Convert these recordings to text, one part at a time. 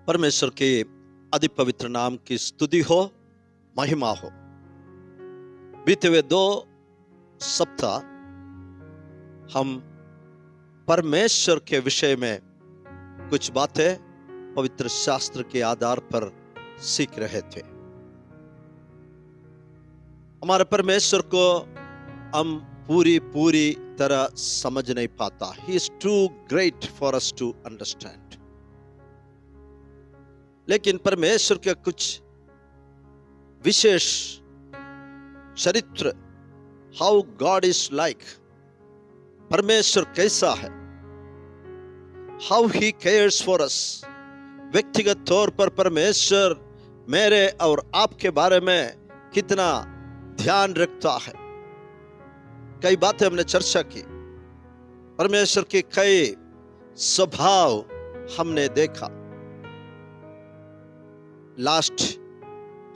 परमेश्वर के अति पवित्र नाम की स्तुति हो, महिमा हो। बीते हुए 2 सप्ताह हम परमेश्वर के विषय में कुछ बातें पवित्र शास्त्र के आधार पर सीख रहे थे। हमारे परमेश्वर को हम पूरी तरह समझ नहीं पाता। He is too great for us to understand. लेकिन परमेश्वर के कुछ विशेष चरित्र, हाउ गॉड इज लाइक, परमेश्वर कैसा है, how he cares for us. व्यक्तिगत तौर पर परमेश्वर मेरे और आपके बारे में कितना ध्यान रखता है, कई बातें हमने चर्चा की। परमेश्वर के कई स्वभाव हमने देखा। लास्ट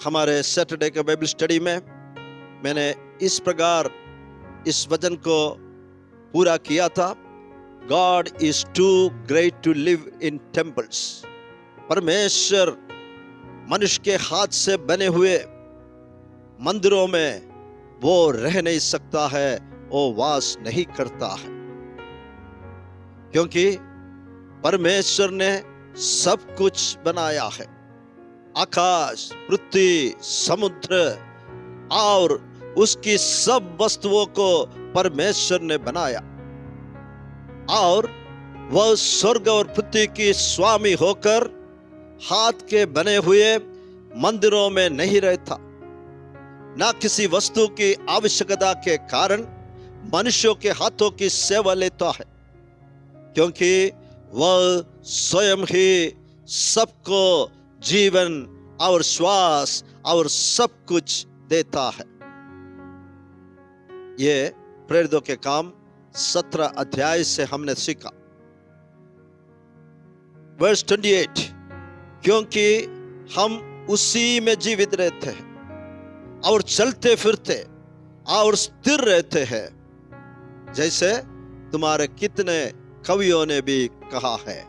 हमारे सैटरडे के बाइबल स्टडी में मैंने इस प्रकार इस वचन को पूरा किया था, God is too great to live in temples. परमेश्वर मनुष्य के हाथ से बने हुए मंदिरों में वो रह नहीं सकता है, वो वास नहीं करता है, क्योंकि परमेश्वर ने सब कुछ बनाया है। आकाश, पृथ्वी, समुद्र और उसकी सब वस्तुओं को परमेश्वर ने बनाया, और वह स्वर्ग और पृथ्वी की स्वामी होकर हाथ के बने हुए मंदिरों में नहीं रहता। ना किसी वस्तु की आवश्यकता के कारण मनुष्यों के हाथों की सेवा लेता है, क्योंकि वह स्वयं ही सबको जीवन और श्वास और सब कुछ देता है। ये प्रेरितों के काम 17 अध्याय से हमने सीखा। वर्स 28, क्योंकि हम उसी में जीवित रहते हैं और चलते फिरते और स्थिर रहते हैं, जैसे तुम्हारे कितने कवियों ने भी कहा है,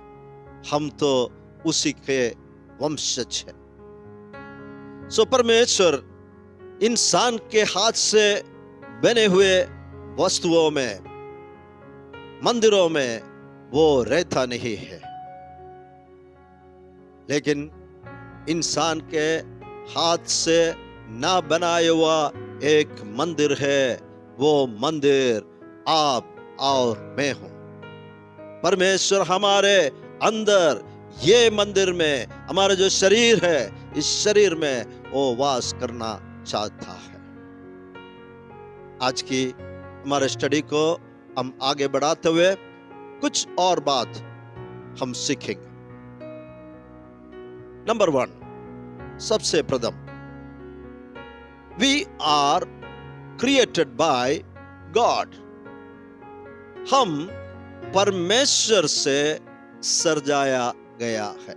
हम तो उसी के वंशज है। सो परमेश्वर इंसान के हाथ से बने हुए वस्तुओं में, मंदिरों में वो रहता नहीं है, लेकिन इंसान के हाथ से ना बनाया हुआ एक मंदिर है। वो मंदिर आप और मैं हूं। परमेश्वर हमारे अंदर, ये मंदिर में, हमारा जो शरीर है, इस शरीर में वो वास करना चाहता है। आज की हमारे स्टडी को हम आगे बढ़ाते हुए कुछ और बात हम सीखेंगे। नंबर 1, सबसे प्रथम, we are created by God. हम परमेश्वर से सृजाया गया है।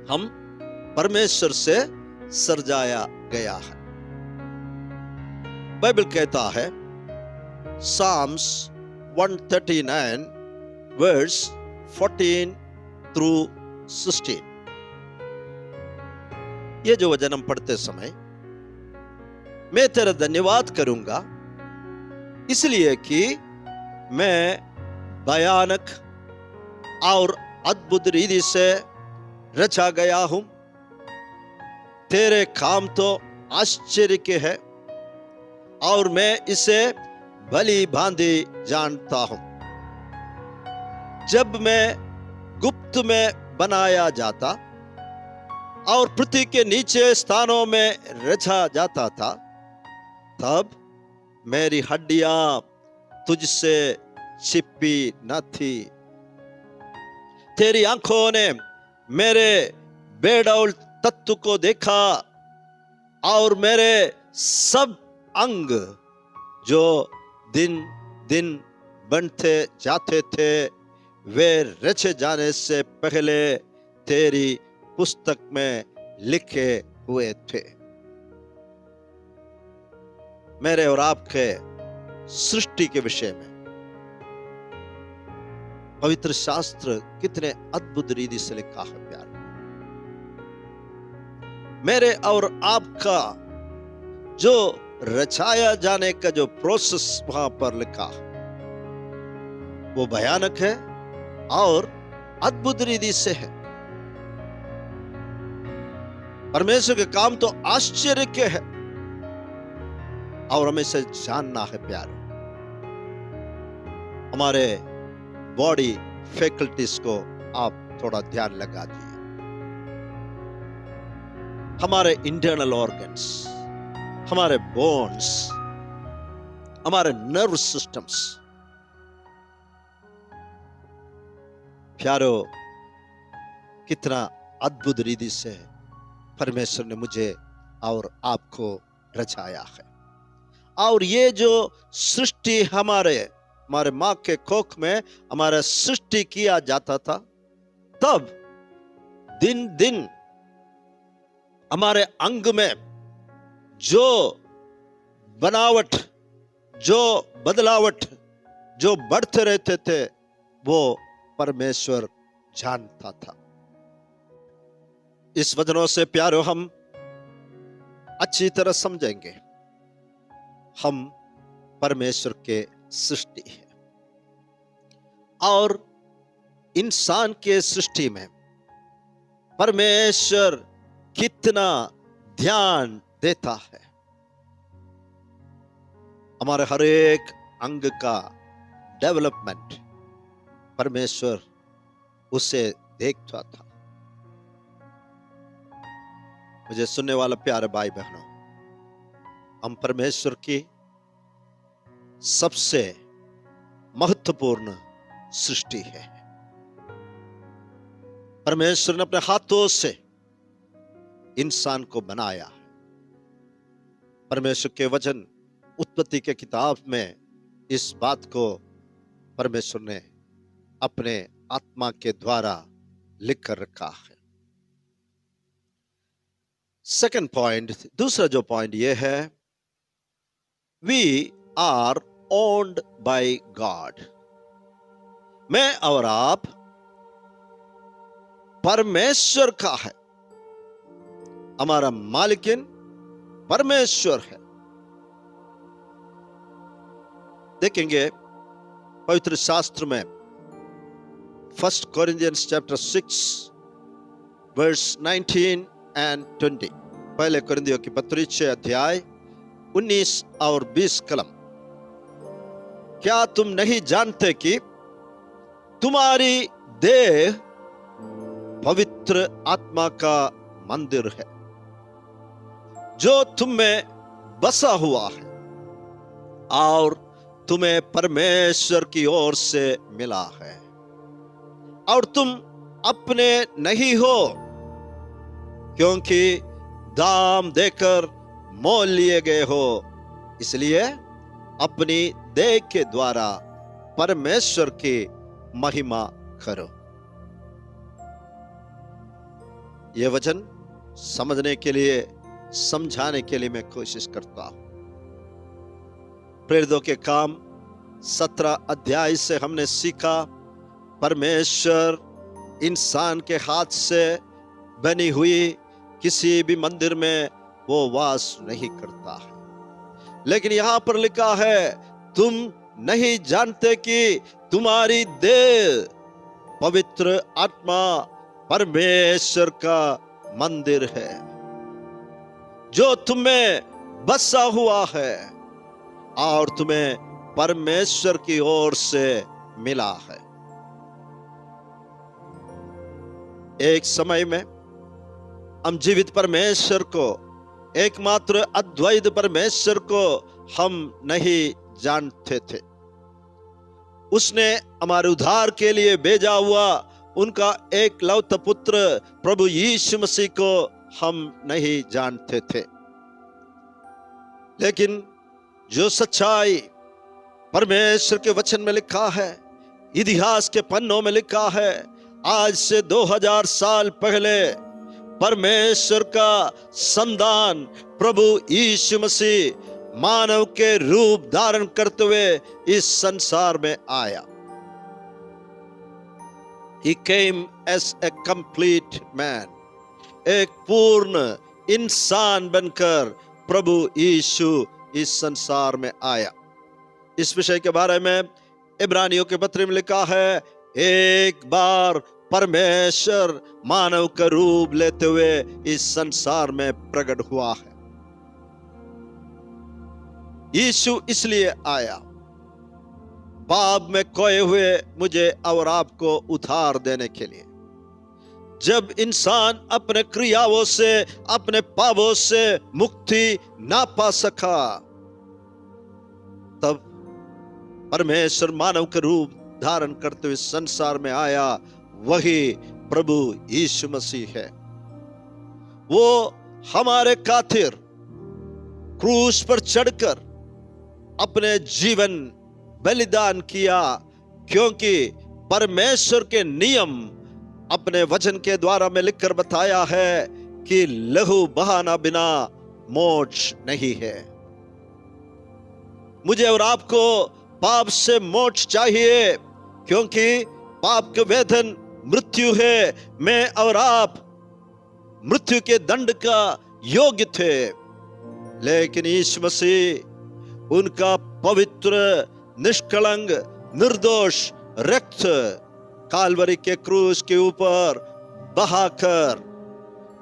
हम परमेश्वर से सृजाया गया है। बाइबल कहता है, Psalms 139 verse 14 through 16। ये जो वचन हम पढ़ते समय, मैं तेरा धन्यवाद करूंगा इसलिए कि मैं भयानक और अद्भुत रीति से रचा गया हूं। तेरे काम तो आश्चर्य के हैं और मैं इसे भली भांति जानता हूं। जब मैं गुप्त में बनाया जाता और पृथ्वी के नीचे स्थानों में रचा जाता था, तब मेरी हड्डियां तुझसे छिपी न थी। तेरी आंखों ने मेरे बेडौल तत्व को देखा और मेरे सब अंग जो दिन दिन बनते जाते थे, वे रचे जाने से पहले तेरी पुस्तक में लिखे हुए थे। मेरे और आपके सृष्टि के विषय में पवित्र शास्त्र कितने अद्भुत रीति से लिखा है प्यार। मेरे और आपका जो रचाया जाने का जो प्रोसेस वहां पर लिखा है वो भयानक है और अद्भुत रीति से है। परमेश्वर के काम तो आश्चर्य के है और हमें इसे जानना है प्यार। हमारे बॉडी फैकल्टीज को आप थोड़ा ध्यान लगा दीजिए। हमारे इंटरनल ऑर्गन्स, हमारे बोन्स, हमारे नर्व सिस्टम्स। प्यारो, कितना अद्भुत रीति से परमेश्वर ने मुझे और आपको रचाया है। और ये जो सृष्टि हमारे माँ के कोख में हमारा सृष्टि किया जाता था, तब दिन दिन हमारे अंग में जो बनावट, जो बदलावट, जो बढ़ते रहते थे वो परमेश्वर जानता था। इस वचनों से प्यारो हम अच्छी तरह समझेंगे हम परमेश्वर के सृष्टि है और इंसान के सृष्टि में परमेश्वर कितना ध्यान देता है। हमारे हर एक अंग का डेवलपमेंट परमेश्वर उसे देखता था। मुझे सुनने वाला प्यारे भाई बहनों, हम परमेश्वर की सबसे महत्वपूर्ण सृष्टि है। परमेश्वर ने अपने हाथों से इंसान को बनाया है। परमेश्वर के वचन उत्पत्ति के किताब में इस बात को परमेश्वर ने अपने आत्मा के द्वारा लिख कर रखा है। सेकंड पॉइंट, दूसरा जो पॉइंट यह है, we are owned by God. मैं और आप परमेश्वर का है। हमारा मालिकिन परमेश्वर है। देखेंगे पवित्र शास्त्र में 1 Corinthians chapter 6 verse 19 and 20। पहले कुरिन्थियों की पत्री 6 अध्याय 19 और 20 कलम। क्या तुम नहीं जानते कि तुम्हारी देह पवित्र आत्मा का मंदिर है जो तुम में बसा हुआ है और तुम्हें परमेश्वर की ओर से मिला है और तुम अपने नहीं हो, क्योंकि दाम देकर मोल लिए गए हो। इसलिए अपनी देह के द्वारा परमेश्वर की महिमा करो। यह वचन समझने के लिए, समझाने के लिए मैं कोशिश करता हूं। प्रेरितों के काम 17 अध्याय से हमने सीखा परमेश्वर इंसान के हाथ से बनी हुई किसी भी मंदिर में वो वास नहीं करता है। लेकिन यहां पर लिखा है, तुम नहीं जानते कि तुम्हारी देह पवित्र आत्मा परमेश्वर का मंदिर है जो तुम्हें बसा हुआ है और तुम्हें परमेश्वर की ओर से मिला है। एक समय में हम जीवित परमेश्वर को, एकमात्र अद्वैत परमेश्वर को हम नहीं जानते थे। उसने हमारे उद्धार के लिए भेजा हुआ उनका एकलौता पुत्र प्रभु यीशु मसीह को हम नहीं जानते थे। लेकिन जो सच्चाई परमेश्वर के वचन में लिखा है, इतिहास के पन्नों में लिखा है, आज से 2000 साल पहले परमेश्वर का संतान प्रभु यीशु मसीह मानव के रूप धारण करते हुए इस संसार में आया। He came as a complete man. एक पूर्ण इंसान बनकर प्रभु यीशु इस संसार में आया। इस विषय के बारे में इब्रानियों के पत्र में लिखा है, एक बार परमेश्वर मानव का रूप लेते हुए इस संसार में प्रकट हुआ है। यीशु इसलिए आया, पाप में खोए हुए मुझे और आपको उधार देने के लिए। जब इंसान अपने क्रियाओं से, अपने पापों से मुक्ति ना पा सका, तब परमेश्वर मानव का रूप धारण करते हुए संसार में आया। वही प्रभु यीशु मसीह है। वो हमारे खातिर क्रूस पर चढ़कर अपने जीवन बलिदान किया, क्योंकि परमेश्वर के नियम अपने वचन के द्वारा में लिखकर बताया है कि लहू बहाना बिना मोक्ष नहीं है। मुझे और आपको पाप से मोक्ष चाहिए, क्योंकि पाप का वेतन मृत्यु है। मैं और आप मृत्यु के दंड का योग्य थे, लेकिन यीशु मसीह उनका पवित्र, निष्कलंक, निर्दोष रक्त काल्वरी के क्रूस के ऊपर बहाकर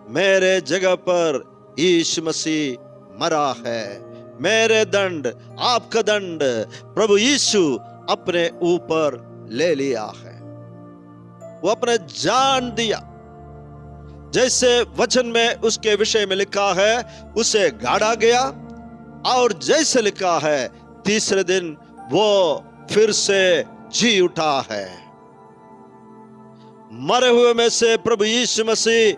मेरे जगह पर यीशु मसीह मरा है। मेरे दंड, आपका दंड प्रभु यीशु अपने ऊपर ले लिया है। वो अपने जान दिया, जैसे वचन में उसके विषय में लिखा है, उसे गाड़ा गया और जैसे लिखा है तीसरे दिन वो फिर से जी उठा है। मरे हुए में से प्रभु यीशु मसीह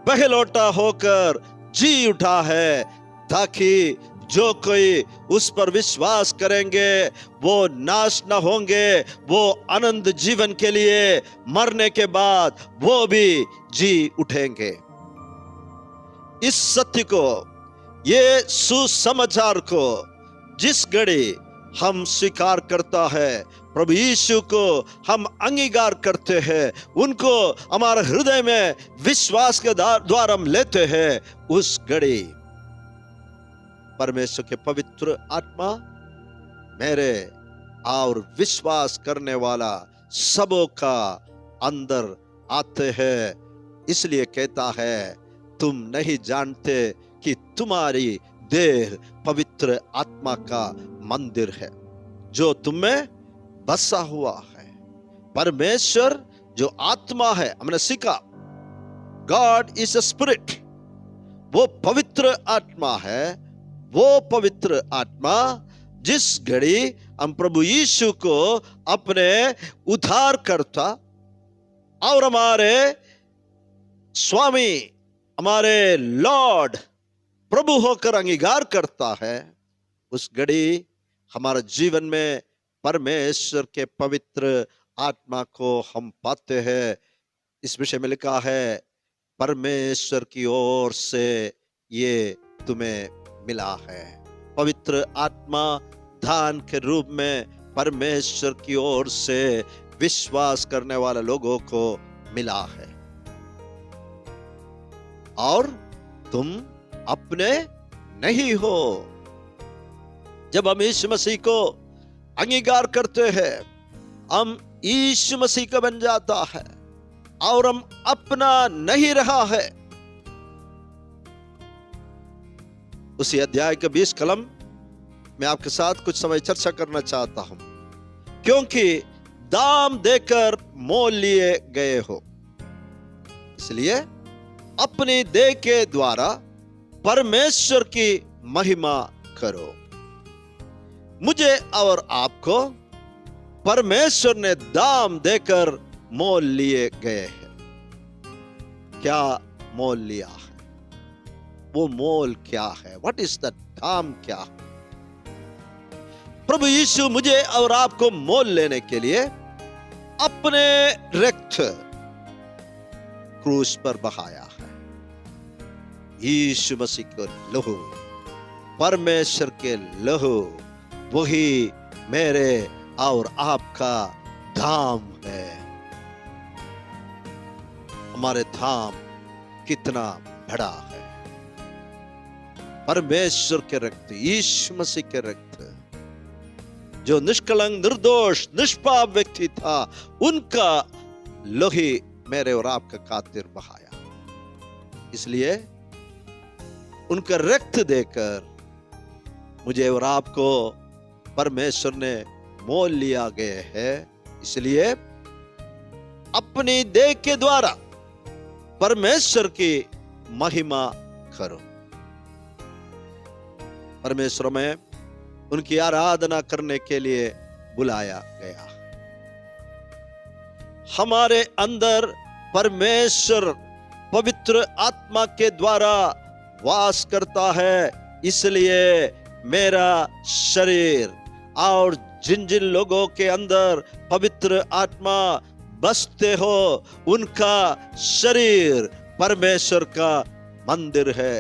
पहलौटा होकर जी उठा है, ताकि जो कोई उस पर विश्वास करेंगे वो नाश न होंगे, वो अनंत जीवन के लिए मरने के बाद वो भी जी उठेंगे। इस सत्य को, ये सुसमाचार को जिस घड़ी हम स्वीकार करता है, प्रभु यीशु को हम अंगीकार करते हैं, उनको हमारे हृदय में विश्वास के द्वारा हम लेते हैं, उस घड़ी परमेश्वर के पवित्र आत्मा मेरे और विश्वास करने वाला सबों का अंदर आते हैं। इसलिए कहता है, तुम नहीं जानते कि तुम्हारी देह पवित्र आत्मा का मंदिर है, जो तुम में बसा हुआ है। परमेश्वर जो आत्मा है, हमने सीखा गॉड इज अ स्पिरिट, वो पवित्र आत्मा है। वो पवित्र आत्मा जिस घड़ी हम प्रभु यीशु को अपने उद्धारकर्ता और हमारे स्वामी, हमारे लॉर्ड, प्रभु होकर अंगीकार करता है, उस घड़ी हमारे जीवन में परमेश्वर के पवित्र आत्मा को हम पाते हैं। इस विषय में लिखा है, परमेश्वर की ओर से ये तुम्हें मिला है। पवित्र आत्मा दान के रूप में परमेश्वर की ओर से विश्वास करने वाले लोगों को मिला है। और तुम अपने नहीं हो। जब हम यीशु मसीह को अंगीकार करते हैं, हम यीशु मसीह का बन जाता है और हम अपना नहीं रहा है। उसी अध्याय के 20 कलम मैं आपके साथ कुछ समय चर्चा करना चाहता हूं। क्योंकि दाम देकर मोल लिए गए हो, इसलिए अपनी देह के द्वारा परमेश्वर की महिमा करो। मुझे और आपको परमेश्वर ने दाम देकर मोल लिए गए हैं। क्या मोल लिया है? वो मोल क्या है? व्हाट इज द दाम? क्या प्रभु यीशु मुझे और आपको मोल लेने के लिए अपने रक्त क्रूस पर बहाया है। यीशु मसीह के लहू, परमेश्वर के लहू, वही मेरे और आपका दाम है। हमारे धाम कितना बड़ा है। परमेश्वर के रक्त, यीशु मसीह के रक्त, जो निष्कलंक, निर्दोष, निष्पाप व्यक्ति था, उनका लोही मेरे और आपका खातिर बहाया। इसलिए उनका रक्त देकर मुझे और आपको परमेश्वर ने मोल लिया गया है। इसलिए अपनी देह के द्वारा परमेश्वर की महिमा करो। परमेश्वर में उनकी आराधना करने के लिए बुलाया गया। हमारे अंदर परमेश्वर पवित्र आत्मा के द्वारा वास करता है। इसलिए मेरा शरीर और जिन जिन लोगों के अंदर पवित्र आत्मा बसते हो, उनका शरीर परमेश्वर का मंदिर है।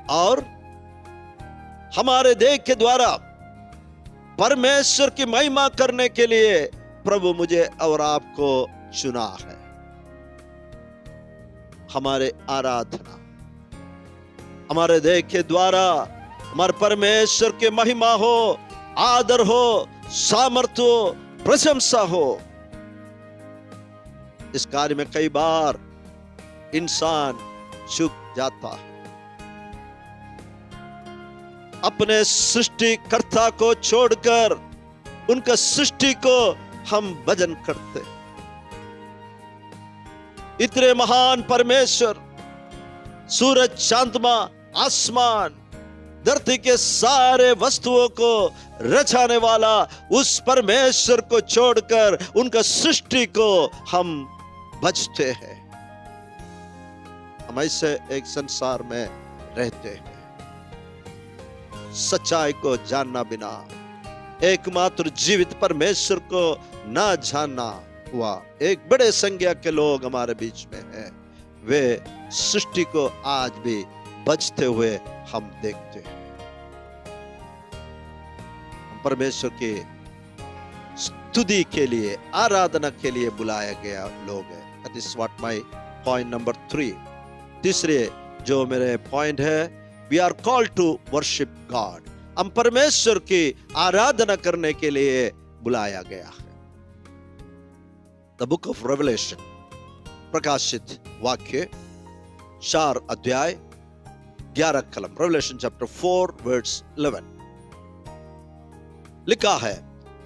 और हमारे देह के द्वारा परमेश्वर की महिमा करने के लिए प्रभु मुझे और आपको चुना है। हमारे आराधना, हमारे देह के द्वारा हमारे परमेश्वर की महिमा हो, आदर हो, सामर्थ्य हो, प्रशंसा हो। इस कार्य में कई बार इंसान चूक जाता है। अपने सृष्टिकर्ता को छोड़कर उनका सृष्टि को हम भजन करते हैं। इतने महान परमेश्वर, सूरज, चंद्रमा, आसमान, धरती के सारे वस्तुओं को रचाने वाला उस परमेश्वर को छोड़कर उनका सृष्टि को हम भजते हैं। हम ऐसे एक संसार में रहते हैं। सच्चाई को जानना बिना, एकमात्र जीवित परमेश्वर को ना जानना हुआ एक बड़े संज्ञा के लोग हमारे बीच में हैं। वे सृष्टि को आज भी बचते हुए हम देखते हैं। परमेश्वर के स्तुति के लिए, आराधना के लिए बुलाया गया लोग हैं। That is what my point number 3. तीसरे जो मेरे पॉइंट है, we are called to worship God. हम परमेश्वर की आराधना करने के लिए बुलाया गया है। The book of Revelation, प्रकाशित वाक्य 4 अध्याय 11 कलम, Revelation chapter 4 verse 11 लिखा है,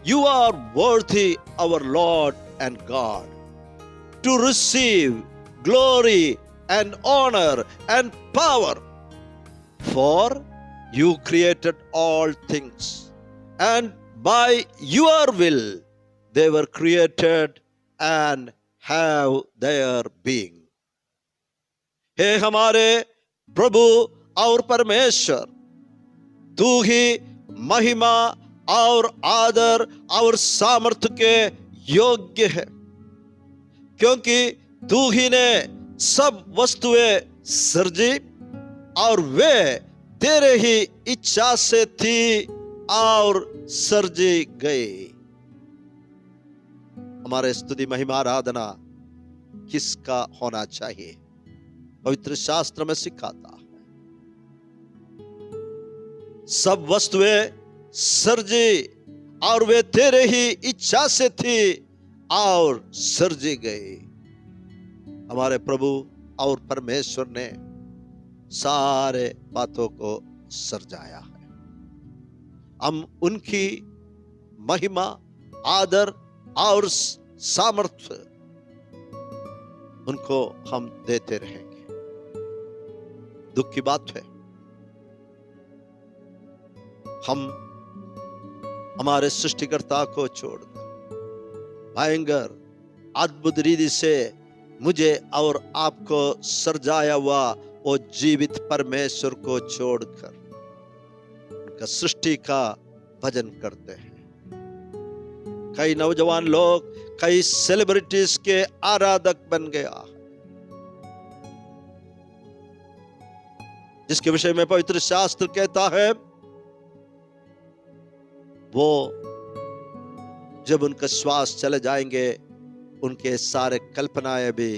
You are worthy, our Lord and God, to receive glory and honor and power, for you created all things, and by your will they were created and have their being. हे हमारे प्रभु और परमेश्वर, तू ही महिमा और आदर और सामर्थ्य के योग्य है, क्योंकि तू ही ने सब वस्तुएं सृजी और वे तेरे ही इच्छा से थी और सृजी गई। हमारे स्तुति, महिमा, आराधना किसका होना चाहिए? पवित्र शास्त्र में सिखाता है, सब वस्तुएं सृजी और वे तेरे ही इच्छा से थी और सृजी गई। हमारे प्रभु और परमेश्वर ने सारे बातों को सृजाया है। हम उनकी महिमा, आदर और सामर्थ्य उनको हम देते रहेंगे। दुख की बात है, हम हमारे सृष्टिकर्ता को छोड़कर भयंकर अद्भुत रीति से मुझे और आपको सृजाया हुआ वो जीवित परमेश्वर को छोड़कर उनका सृष्टि का भजन करते हैं। कई नौजवान लोग कई सेलिब्रिटीज के आराधक बन गया, जिसके विषय में पवित्र शास्त्र कहता है, वो जब उनका श्वास चले जाएंगे उनके सारे कल्पनाएं भी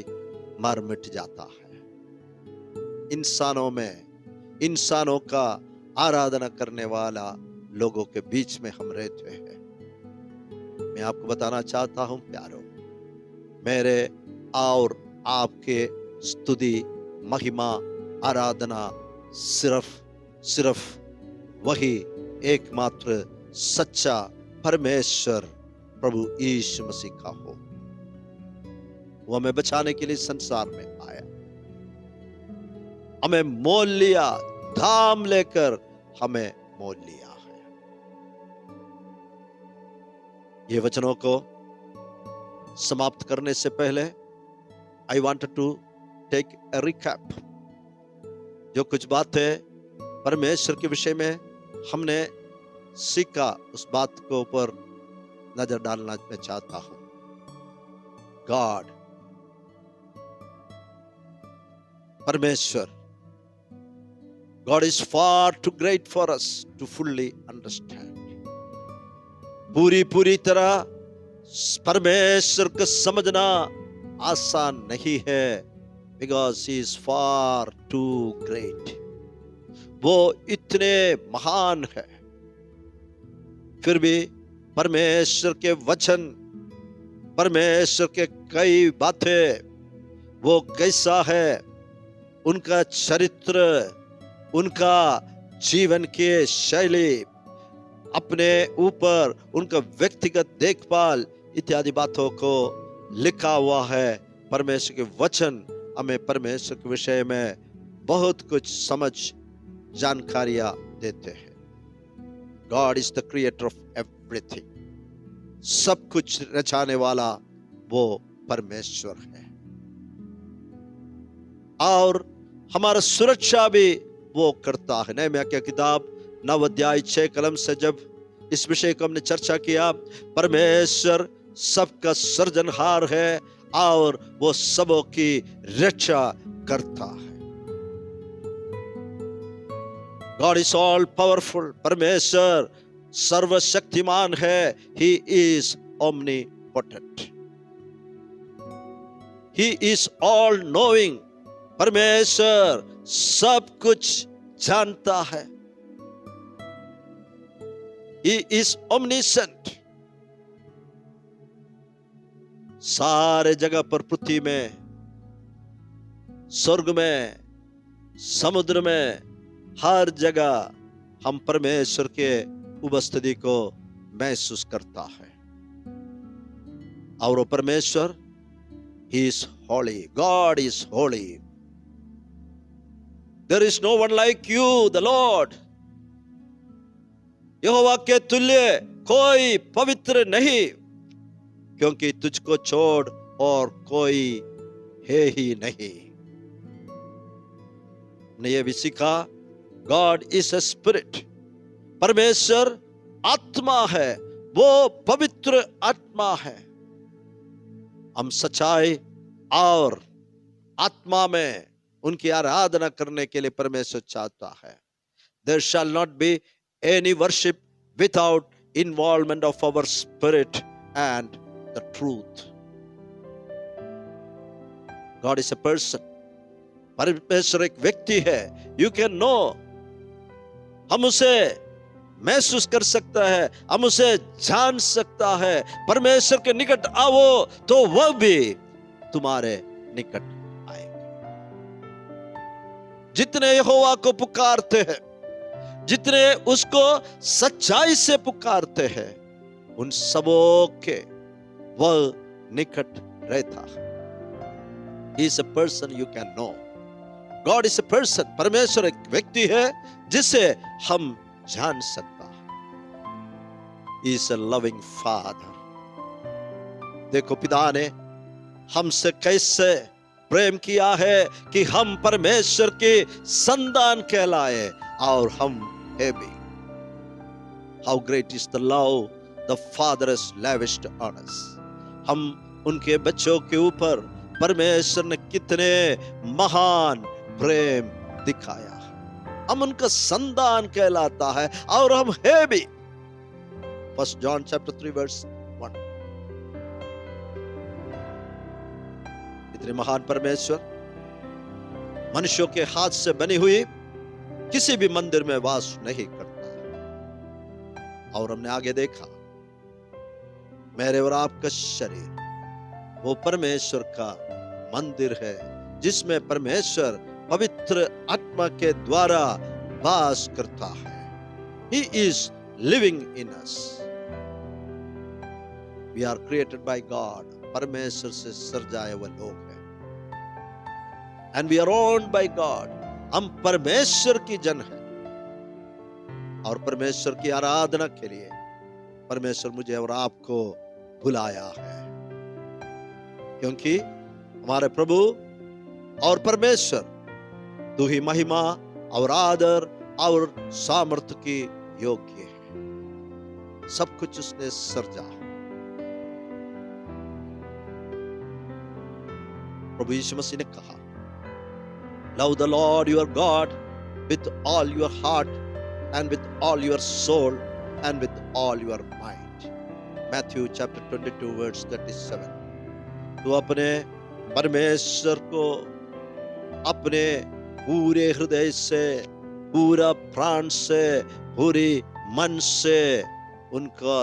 मर मिट जाता है। इंसानों में, इंसानों का आराधना करने वाला लोगों के बीच में हम रहते हैं। मैं आपको बताना चाहता हूं प्यारो, मेरे और आपके स्तुति, महिमा, आराधना सिर्फ वही एकमात्र सच्चा परमेश्वर प्रभु यीशु मसीह का हो। वो हमें बचाने के लिए संसार में आया, हमें मोल लिया, धाम लेकर हमें मोल लिया है। ये वचनों को समाप्त करने से पहले I wanted to take a recap. जो कुछ बातें परमेश्वर के विषय में हमने सीखा, उस बात के ऊपर नजर डालना मैं चाहता हूं। गॉड, परमेश्वर, God is far too great for us to fully understand. पूरी तरह परमेश्वर को समझना आसान नहीं है, because he is far too great. वो इतने महान है। फिर भी परमेश्वर के वचन, परमेश्वर के कई बातें, वो कैसा है, उनका चरित्र, उनका जीवन की शैली, अपने ऊपर उनका व्यक्तिगत देखभाल इत्यादि बातों को लिखा हुआ है। परमेश्वर के वचन हमें परमेश्वर के विषय में बहुत कुछ समझ, जानकारियां देते हैं। God is the creator of everything. सब कुछ रचाने वाला वो परमेश्वर है, और हमारा सुरक्षा भी वो करता है। नहम्याह की किताब 9 अध्याय 6 कलम से जब इस विषय को हमने चर्चा किया, परमेश्वर सबका सृजनहार है और वो सबों की रक्षा करता है। God is all powerful. परमेश्वर सर्वशक्तिमान है। He is omnipotent. He is all knowing. परमेश्वर सब कुछ जानता है। He is omniscient. सारे जगह पर, पृथ्वी में, स्वर्ग में, समुद्र में, हर जगह हम परमेश्वर के उपस्थिति को महसूस करता है। और वो परमेश्वर, He is holy. God is holy. There is no one like you, the Lord. यहोवा के तुल्य कोई पवित्र नहीं, क्योंकि तुझको छोड़ और कोई है ही नहीं। हमने ये भी सीखा, गॉड इज अ स्पिरिट। परमेश्वर आत्मा है, वो पवित्र आत्मा है। हम सच्चाई और आत्मा में उनकी आराधना करने के लिए परमेश्वर चाहता है। There shall not be any worship without involvement of our spirit and the truth. God is a person. परमेश्वर एक व्यक्ति है। You can know. हम उसे महसूस कर सकता है, हम उसे जान सकता है। परमेश्वर के निकट आओ तो वह भी तुम्हारे निकट आएगा। जितने यहोवा को पुकारते हैं, जितने उसको सच्चाई से पुकारते हैं, उन सबों के वह निकट रहता है। He is a person you can know. God is a person. परमेश्वर एक व्यक्ति है जिसे हम जान सकता है। He is a loving father. देखो पिता ने हमसे कैसे प्रेम किया है कि हम परमेश्वर के संतान कहलाए, और हम है भी। How great is the love the Father has lavished on us. हम उनके बच्चों के ऊपर परमेश्वर ने कितने महान प्रेम दिखाया। हम उनका संतान कहलाता है और हम है भी। 1 John chapter 3 verse 1. इतने महान परमेश्वर मनुष्यों के हाथ से बनी हुई किसी भी मंदिर में वास नहीं करता। और हमने आगे देखा मेरे और आपका शरीर वो परमेश्वर का मंदिर है जिसमें परमेश्वर पवित्र आत्मा के द्वारा वास करता है। He is living in us. We are created by God. परमेश्वर से सृजाए हुए लोग हैं। And we are owned by God. हम परमेश्वर की जन हैं और परमेश्वर की आराधना के लिए परमेश्वर मुझे और आपको बुलाया है, क्योंकि हमारे प्रभु और परमेश्वर तू ही महिमा और आदर और सामर्थ्य की योग्य है। सब कुछ उसने सृजा। प्रभु यीशु मसीह ने कहा, love the Lord your God with all your heart and with all your soul and with all your mind. Matthew chapter 22 verse 37। तो अपने परमेश्वर को अपने पूरे हृदय से, पूरा प्राण से, पूरी मन से उनका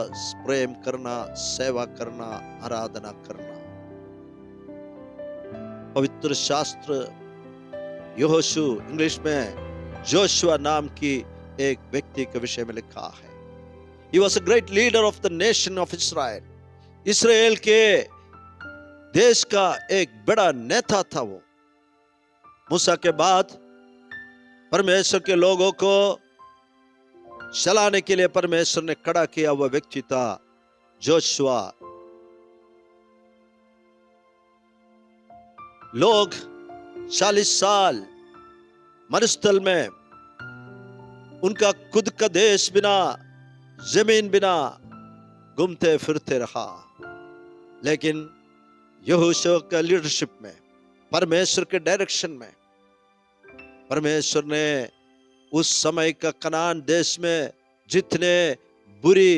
प्रेम करना, सेवा करना, आराधना करना। पवित्र शास्त्र यहोशू, इंग्लिश में जोशुआ नाम की एक व्यक्ति के विषय में लिखा है। He was a great leader of the nation of Israel. Israel के देश का एक बड़ा नेता था वो। मूसा के बाद परमेश्वर के लोगों को चलाने के लिए परमेश्वर ने खड़ा किया हुआ व्यक्ति था जोशुआ। लोग 40 साल मरुस्थल में उनका खुद का देश बिना, जमीन बिना घूमते फिरते रहा, लेकिन यहोशू का लीडरशिप में, परमेश्वर के डायरेक्शन में, परमेश्वर ने उस समय का कनान देश में जितने बुरी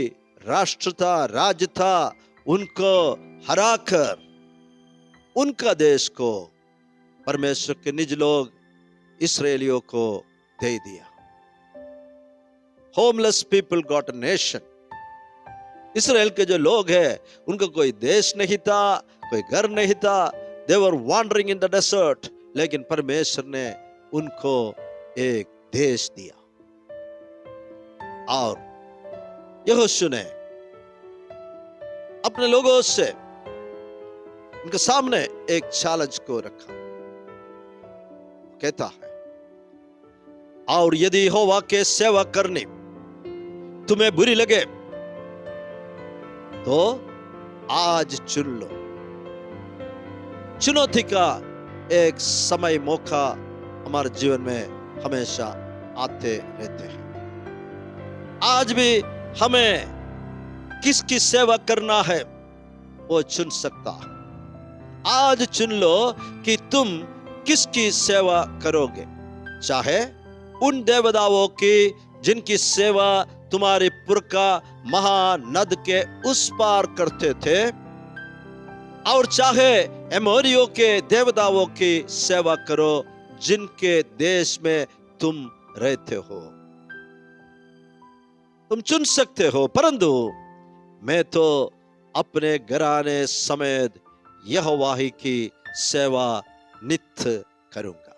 राष्ट्र था, राज्य था, उनको हराकर उनका देश को परमेश्वर के निज लोग इस्राएलियों को दे दिया। Homeless people got a nation. Israel के जो लोग हैं उनका कोई देश नहीं था, कोई घर नहीं था। दे वर वॉन्डरिंग इन द डेजर्ट, लेकिन परमेश्वर ने उनको एक देश दिया। और यहोशू ने अपने लोगों से उनके सामने एक चैलेंज को रखा। कहता है, और यदि यहोवा के सेवा करनी तुम्हें बुरी लगे तो आज चुन लो। चुनौती का एक समय, मौका हमारे जीवन में हमेशा आते रहते हैं। आज भी हमें किसकी सेवा करना है वो चुन सकता है। आज चुन लो कि तुम किसकी सेवा करोगे, चाहे उन देवताओं की जिनकी सेवा तुम्हारे पुरखा महानद के उस पार करते थे, और चाहे एमोरियों के देवताओं की सेवा करो जिनके देश में तुम रहते हो। तुम चुन सकते हो, परंतु मैं तो अपने घराने समेत यहोवा ही की सेवा नित्य करूंगा।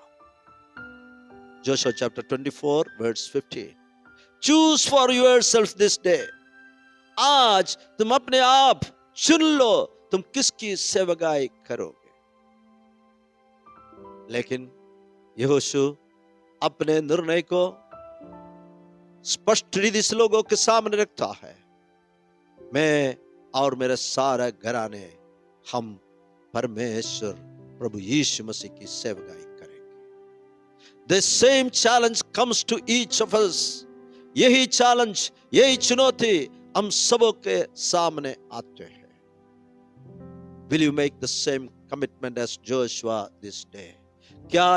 Joshua chapter 24 verse 15। Choose for yourself this day. आज तुम अपने आप चुन लो तुम किसकी सेवकाई करोगे। लेकिन यहोशू अपने निर्णय को स्पष्ट रीति से लोगों के सामने रखता है। मैं और मेरे सारा घराने हम परमेश्वर प्रभु यीशु मसीह की सेवकाई करेंगे। The same challenge comes to each of us. यही चैलेंज, यही चुनौती हम सबों के सामने आते हैं। Will you make the same commitment as Joshua this day? क्या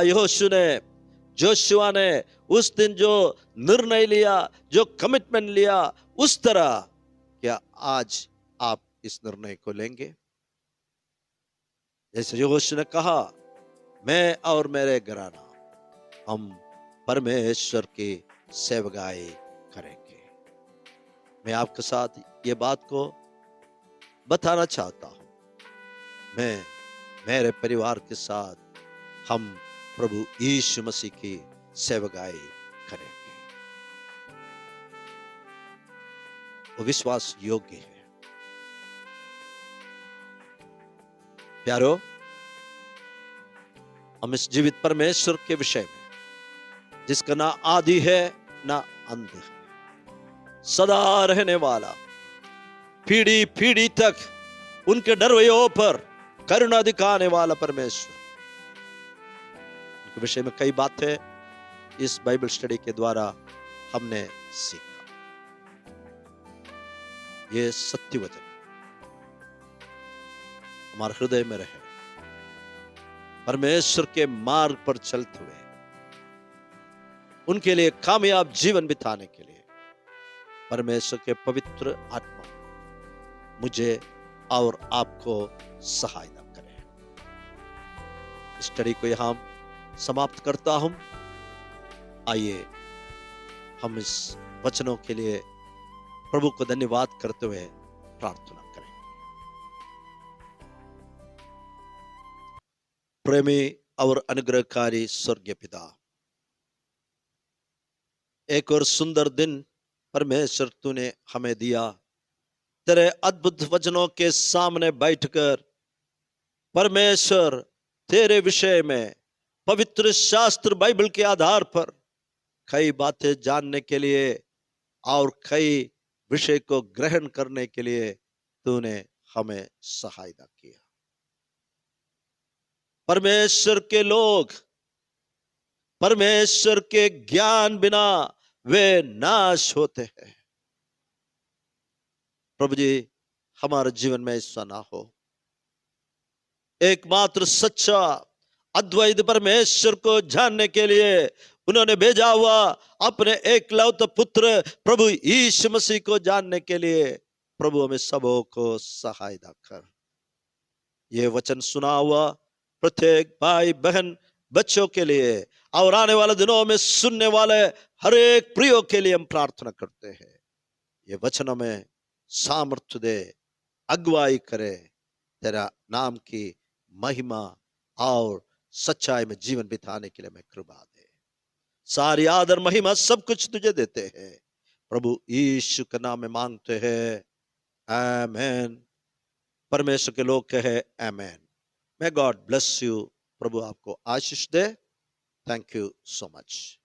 जोशुआ ने उस दिन जो निर्णय लिया, जो कमिटमेंट लिया, उस तरह क्या आज आप इस निर्णय को लेंगे? जैसे यहोशू ने कहा, मैं और मेरे घराना हम परमेश्वर की सेवकाई करेंगे। मैं आपके साथ ये बात को बताना चाहता हूं। मैं मेरे परिवार के साथ हम प्रभु यीशु मसीह की सेवकाई करेंगे। वो विश्वास योग्य है। प्यारो, हम इस जीवित परमेश्वर के विषय में, जिसका ना आदि है ना अंत है, सदा रहने वाला, पीढ़ी पीढ़ी तक उनके डरवैयों पर करुणा दिखाने वाला परमेश्वर, उनके विषय में कई बातें इस बाइबल स्टडी के द्वारा हमने सीखा। ये सत्य वचन हमारे हृदय में रहे। परमेश्वर के मार्ग पर चलते हुए उनके लिए कामयाब जीवन बिताने के लिए परमेश्वर के पवित्र आत्मा मुझे और आपको सहायता करे। स्टडी को यहां समाप्त करता हूं। आइए हम इस वचनों के लिए प्रभु को धन्यवाद करते हुए प्रार्थना करें। प्रेमी और अनुग्रहकारी स्वर्गीय पिता, एक और सुंदर दिन परमेश्वर तूने हमें दिया। तेरे अद्भुत वचनों के सामने बैठकर परमेश्वर तेरे विषय में पवित्र शास्त्र बाइबल के आधार पर कई बातें जानने के लिए और कई विषय को ग्रहण करने के लिए तूने हमें सहायता किया। परमेश्वर के लोग परमेश्वर के ज्ञान बिना वे नाश होते हैं। प्रभु जी, हमारे जीवन में ऐसा ना हो। एकमात्र सच्चा अद्वैत परमेश्वर को जानने के लिए उन्होंने भेजा हुआ अपने एकलौते पुत्र प्रभु यीशु मसीह को जानने के लिए प्रभु हमें सबों को सहायता कर। ये वचन सुना हुआ प्रत्येक भाई बहन बच्चों के लिए और आने वाले दिनों में सुनने वाले हर एक प्रियो के लिए हम प्रार्थना करते हैं। ये वचन हमें सामर्थ्य दे, अगुवाई करे, तेरा नाम की महिमा और सच्चाई में जीवन बिताने के लिए हमें कृपा दे। सारी आदर महिमा सब कुछ तुझे देते हैं। प्रभु यीशु के नाम में मांगते हैं, आमेन। परमेश्वर के लोग कहे आमेन। May God bless you. प्रभु आपको आशीष दे। Thank you so much.